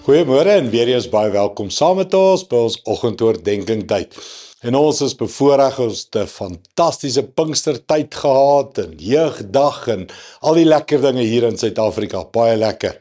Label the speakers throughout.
Speaker 1: Goeiemôre en weer eens baie welkom saam met ons by ons oggendoordenkingtyd. En ons is bevoorreg, ons het 'n fantastiese Pinkstertyd gehad en jeugdag en al die lekker dinge hier in Suid-Afrika, baie lekker.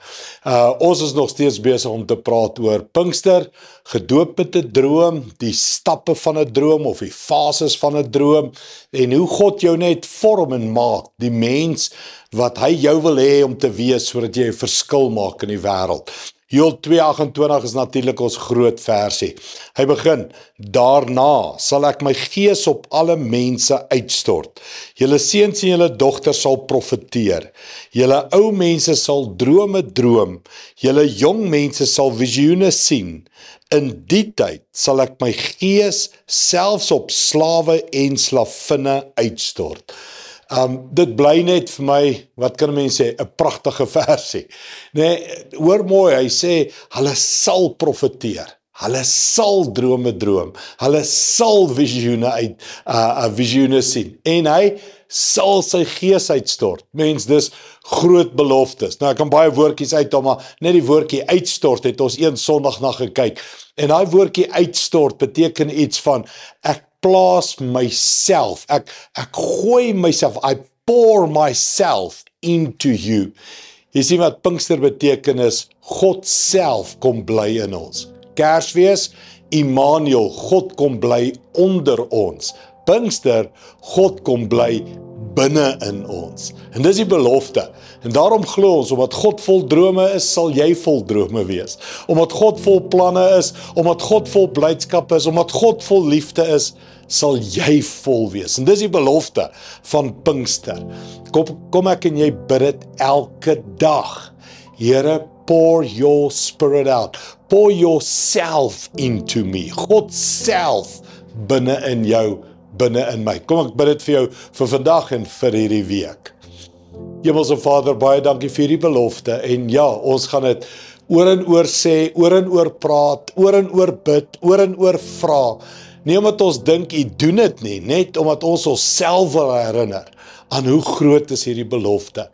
Speaker 1: Ons is nog steeds besig om te praat oor Pinkster, gedoop met 'n droom, die stappe van 'n droom of die fases van 'n droom en hoe God jou net vorm en maak, die mens wat hy jou wil hê om te wees sodat jy 'n verskil maak in die wêreld. Joel 2:28 is natuurlik ons groot versie. Hy begin, daarna sal ek my gees op alle mense uitstort. Julle seuns en julle dogters sal profeteer. Julle ou mense sal drome droom. Julle jong mense sal visioene sien. In die tyd sal ek my gees selfs op slawe en slavinne uitstort. Dit bly net vir my, wat kan mense sê, 'n pragtige versie. Nee, hoor mooi, hy sê, hulle sal profeteer, hulle sal drome droom, hulle sal visioene sien, en hy sal sy gees uitstort. Mens, dis groot beloftes. Nou, ek kan baie woordjies uithaal, maar net die woordjie uitstort het ons een Sondag na gekyk, en daai woordjie uitstort beteken iets van, ek plaas myself, ek gooi myself, I pour myself into you. Jy sien wat Pinkster beteken is, God self kom bly in ons. Kersfees, Immanuel, God kom bly onder ons. Pinkster, God kom bly binne in ons. En dis die belofte. En daarom glo ons, omdat God vol drome is, sal jy vol drome wees. Omdat God vol planne is, omdat God vol blydskap is, omdat God vol liefde is, sal jy vol wees. En dis die belofte van Pinkster. Kom ek en jy bid dit elke dag. Here, pour your spirit out. Pour yourself into me. God self binne in jou, binne in my. Kom ek bid dit vir jou vir vandag en vir hierdie week. Hemelse Vader, baie dankie vir hierdie belofte. En ja, ons gaan dit oor en oor sê, oor en oor praat, oor en oor bid, oor en oor vra. Nie omdat ons dink U doen dit nie, net omdat ons onsself wil herinner aan hoe groot is hierdie belofte.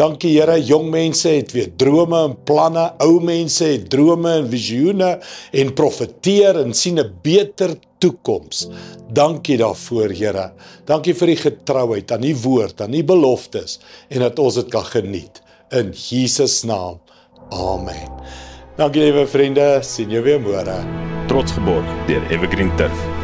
Speaker 1: Dankie Here, jong mense het weer drome en planne, ou mense het drome en visioene en profeteer en sien 'n beter toekoms. Dankie daarvoor, Here. Dankie vir die getrouheid aan die woord, aan die beloftes en dat ons dit kan geniet. In Jesus naam. Amen. Dankie liewe vriende, sien jou weer môre.
Speaker 2: Trots geborg deur Evergreen Turf.